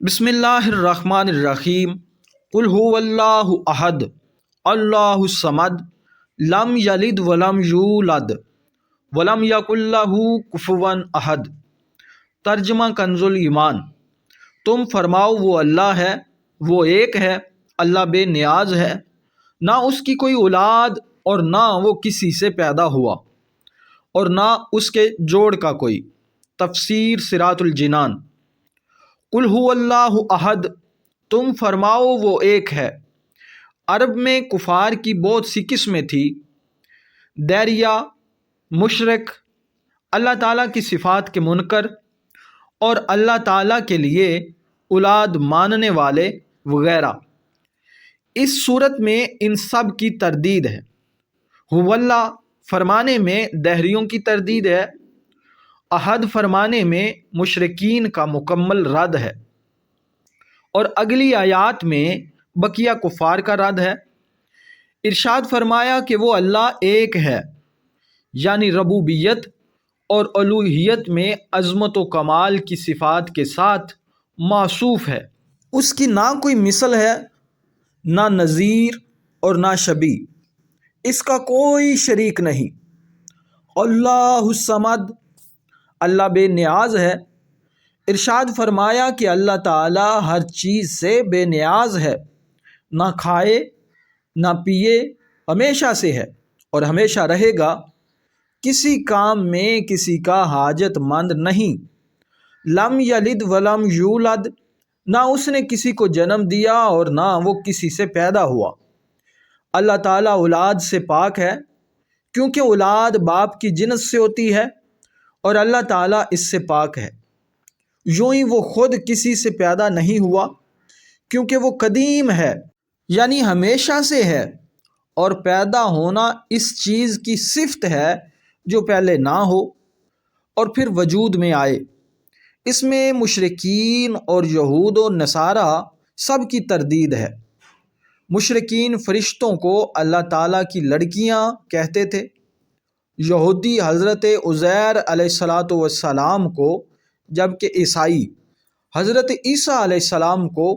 بسم اللہ الرحمن الرحیم قل هو اللہ احد اللہ الصمد لم یلد ولم یولد ولم یکن لہ کفوا احد۔ ترجمہ کنز ایمان۔ تم فرماؤ وہ اللہ ہے، وہ ایک ہے، اللہ بے نیاز ہے، نہ اس کی کوئی اولاد اور نہ وہ کسی سے پیدا ہوا اور نہ اس کے جوڑ کا کوئی۔ تفسیر صراط الجنان۔ قل هو اللہ احد، تم فرماؤ وہ ایک ہے۔ عرب میں کفار کی بہت سی قسمیں تھی، دیریہ، مشرک، اللہ تعالیٰ کی صفات کے منکر اور اللہ تعالیٰ کے لیے اولاد ماننے والے وغیرہ۔ اس صورت میں ان سب کی تردید ہے۔ هو اللہ فرمانے میں دہریوں کی تردید ہے، احد فرمانے میں مشرکین کا مکمل رد ہے، اور اگلی آیات میں بقیہ کفار کا رد ہے۔ ارشاد فرمایا کہ وہ اللہ ایک ہے، یعنی ربوبیت اور الوہیت میں عظمت و کمال کی صفات کے ساتھ موصوف ہے۔ اس کی نہ کوئی مثل ہے، نہ نظیر اور نہ شبیہ، اس کا کوئی شریک نہیں۔ اللہ الصمد، اللہ بے نیاز ہے۔ ارشاد فرمایا کہ اللہ تعالیٰ ہر چیز سے بے نیاز ہے، نہ کھائے نہ پیے، ہمیشہ سے ہے اور ہمیشہ رہے گا، کسی کام میں کسی کا حاجت مند نہیں۔ لم یلد ولم یولد، نہ اس نے کسی کو جنم دیا اور نہ وہ کسی سے پیدا ہوا۔ اللہ تعالیٰ اولاد سے پاک ہے، کیونکہ اولاد باپ کی جنس سے ہوتی ہے اور اللہ تعالیٰ اس سے پاک ہے۔ یوں ہی وہ خود کسی سے پیدا نہیں ہوا، کیونکہ وہ قدیم ہے، یعنی ہمیشہ سے ہے، اور پیدا ہونا اس چیز کی صفت ہے جو پہلے نہ ہو اور پھر وجود میں آئے۔ اس میں مشرکین اور یہود و نصارہ سب کی تردید ہے۔ مشرکین فرشتوں کو اللہ تعالیٰ کی لڑکیاں کہتے تھے، یہودی حضرت عزیر علیہ السلام کو، جبکہ عیسائی حضرت عیسیٰ علیہ السلام کو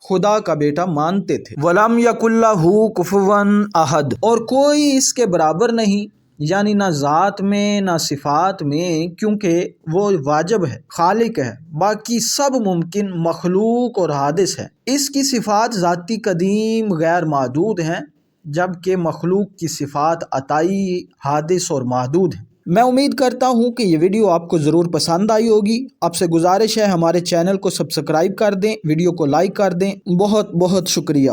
خدا کا بیٹا مانتے تھے۔ وَلَمْ يَكُنْ لَهُ كُفُوًا أَحَدٌ، اور کوئی اس کے برابر نہیں، یعنی نہ ذات میں نہ صفات میں، کیونکہ وہ واجب ہے، خالق ہے، باقی سب ممکن، مخلوق اور حادث ہے۔ اس کی صفات ذاتی قدیم غیر محدود ہیں، جبکہ مخلوق کی صفات عطائی حادث اور محدود ہیں۔ میں امید کرتا ہوں کہ یہ ویڈیو آپ کو ضرور پسند آئی ہوگی۔ آپ سے گزارش ہے ہمارے چینل کو سبسکرائب کر دیں، ویڈیو کو لائک کر دیں۔ بہت بہت شکریہ۔